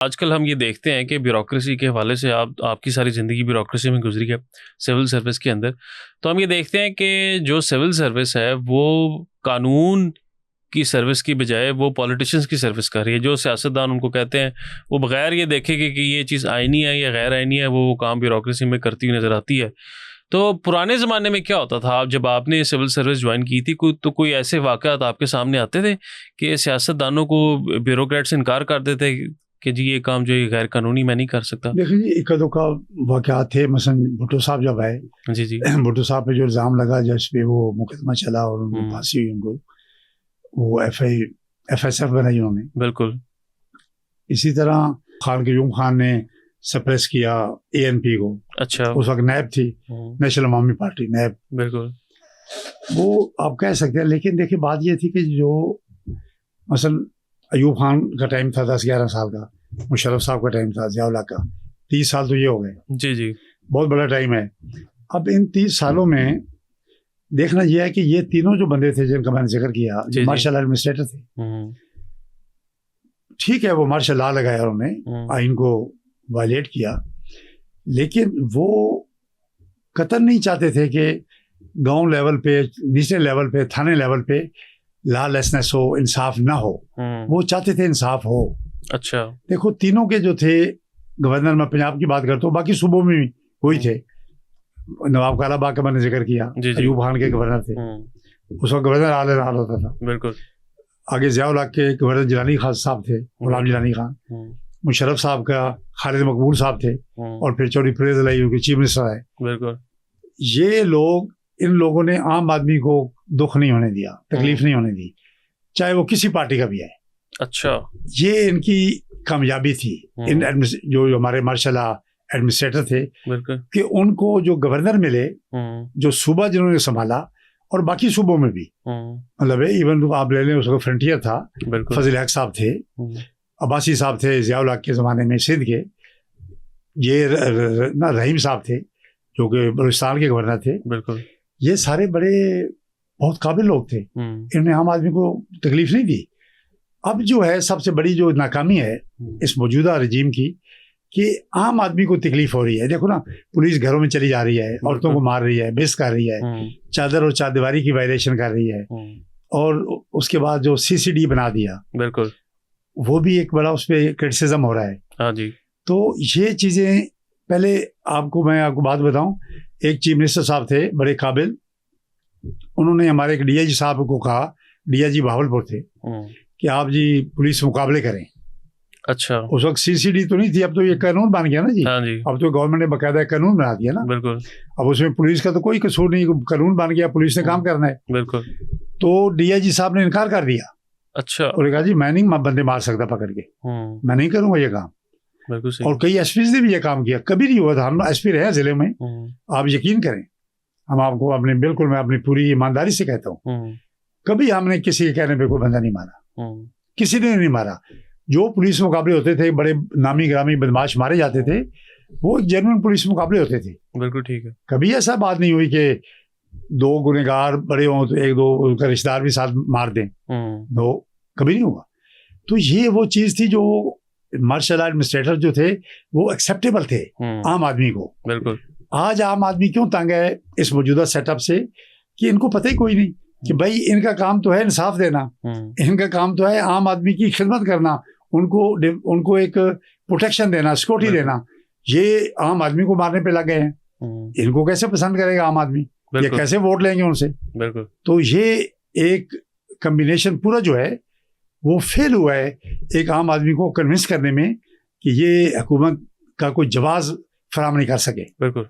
आजकल हम ये देखते हैं कि ब्यूरोक्रेसी के हवाले से आपकी सारी ज़िंदगी ब्यूरोक्रेसी में गुजरी है, सिविल सर्विस के अंदर। तो हम ये देखते हैं कि जो सिविल सर्विस है वो कानून की सर्विस की बजाय वो पॉलिटिशियंस की सर्विस कर रही है। जो सियासतदान उनको कहते हैं वो बगैर ये देखे कि ये चीज़ आईनी है या गैर आईनी है, वो काम ब्यूरोक्रेसी में करती हुई नज़र आती है। तो पुराने ज़माने में क्या होता था, आप जब आपने सिविल सर्विस ज्वाइन की थी कोई ऐसे वाक़यात आपके सामने आते थे कि सियासतदानों को ब्यूरोक्रेट से इनकार कर देते कि जी ये काम जो है गैर कानूनी, मैं नहीं कर सकता? देखिए जी, एक दो का वाक़यात थे। मसलन भुट्टो साहब जब आए, जी, जी। भुट्टो साहब पे जो इल्ज़ाम लगा, जिस पे वो मुकदमा चला और उनको फांसी हुई, उनको वो FSF बनाई उन्होंने। बिल्कुल। इसी तरह खान क़यूम खान ने सप्रेस किया ANP को। अच्छा। उस वक्त नैब थी, नेशनल अवामी पार्टी, नैब। बिल्कुल। वो आप कह सकते हैं, लेकिन देखिए बात ये थी कि जो मसलन अयूब खान का टाइम था 10-11 साल का, मुशर्रफ साहब का टाइम था, ज़िया-उल-हक का 30 साल तो ये हो गए। जी, जी। बहुत बड़ा टाइम है। अब इन 30 सालों में देखना यह है कि ये तीनों जो बंदे थे जिनका मैंने जिक्र किया, जो मार्शल एडमिनिस्ट्रेटर थे, ठीक है वो मार्शल लॉ लगाया उन्होंने, आइन को वायलेट किया, लेकिन वो कतई नहीं चाहते थे कि गांव लेवल पे, निचले लेवल पे, थाने लेवल पे लॉलेसनेस हो, इंसाफ ना हो। वो चाहते थे इंसाफ हो। अच्छा। देखो तीनों के जो थे गवर्नर, मैं पंजाब की बात करता हूँ, बाकी सूबों में भी वही थे। नवाब कालाबाग का मैंने जिक्र किया, अयूब खान के गवर्नर थे, उस वक्त गवर्नर आल होता था। बिल्कुल। आगे ज़िया-उल-हक के गवर्नर जिलानी खान साहब थे, गुलाम जिलानी खान। मुशर्रफ साहब का खालिद मकबूल साहब थे, और फिर चौधरी परवेज़ इलाही चीफ मिनिस्टर आए। बिल्कुल। ये लोग, इन लोगों ने आम आदमी को दुख नहीं होने दिया, तकलीफ नहीं होने दी, चाहे वो किसी पार्टी का भी है। अच्छा। ये इनकी कामयाबी थी। इन जो हमारे मार्शल एडमिनिस्ट्रेटर थे, कि उनको जो गवर्नर मिले, जो सूबा जिन्होंने संभाला, और बाकी सूबों में भी, मतलब इवन आप ले लें, उसका फ्रंटियर था, फजल हक साहब थे, अब्बासी साहब थे ज़िया-उल-हक के ज़माने में सिंध के, ये रहीम साहब थे जो कि बलूचिस्तान के गवर्नर थे। बिल्कुल। ये सारे बड़े बहुत काबिल लोग थे, इन्होंने आम आदमी को तकलीफ नहीं दी। अब जो है सबसे बड़ी जो नाकामी है इस मौजूदा रजीम की, कि आम आदमी को तकलीफ हो रही है। देखो ना, पुलिस घरों में चली जा रही है, औरतों को मार रही है, बेइज्जत कर रही है, चादर और चारदीवारी की वायलेशन कर रही है, और उसके बाद जो CCD बना दिया, बिल्कुल, वो भी एक बड़ा उस पर क्रिटिसिज्म हो रहा है। हाँ जी। तो ये चीज़ें, पहले मैं आपको बात बताऊं, एक चीफ मिनिस्टर साहब थे बड़े काबिल, उन्होंने हमारे एक DIG साहब को कहा, DIG बहावलपुर थे, कि आप जी पुलिस मुकाबले करें। अच्छा। उस वक्त CCD तो नहीं थी, अब तो ये कानून बन गया ना जी। हाँ जी। अब तो गवर्नमेंट ने बाकायदा कानून बना दिया ना। बिल्कुल। अब उसमें पुलिस का तो कोई कसूर नहीं, कानून बन गया, पुलिस ने काम करना है। बिल्कुल। तो DIG साहब ने इनकार कर दिया। अच्छा। और कहा जी मैं नहीं बंदे मार सकता पकड़ के, मैं नहीं करूंगा ये काम। बिल्कुल सही। और कई SP ने भी ये काम किया, कभी नहीं हुआ था। हम SP रहे जिले में, आप यकीन करें, हम आपको बिल्कुल मैं अपनी पूरी ईमानदारी से कहता हूँ, कभी हमने किसी के कहने पे कोई बंदा नहीं मारा, किसी ने नहीं मारा। जो पुलिस मुकाबले होते थे, बड़े नामी ग्रामी बदमाश मारे जाते थे, वो जेन्युइन पुलिस मुकाबले होते थे। बिल्कुल ठीक है। कभी ऐसा बात नहीं हुई कि 2 गुनहगार बड़े हों तो 1-2 उनका रिश्तेदार भी साथ मार दें, तो कभी नहीं हुआ। तो ये वो चीज़ थी जो मार्शल एडमिनिस्ट्रेटर जो थे वो एक्सेप्टेबल थे आम आदमी को। बिल्कुल। आज आम आदमी क्यों तंग है इस मौजूदा सेटअप से, कि इनको पता ही कोई नहीं कि भाई इनका काम तो है इंसाफ देना, इनका काम तो है आम आदमी की खिदमत करना, उनको एक प्रोटेक्शन देना, सिक्योरिटी देना। ये आम आदमी को मारने पे लग गए हैं। इनको कैसे पसंद करेगा आम आदमी, ये कैसे वोट लेंगे उनसे? बिल्कुल। तो ये एक कम्बिनेशन पूरा जो है वो फेल हुआ है एक आम आदमी को कन्विंस करने में कि ये हुकूमत का कोई जवाब फराहम नहीं कर सके। बिल्कुल।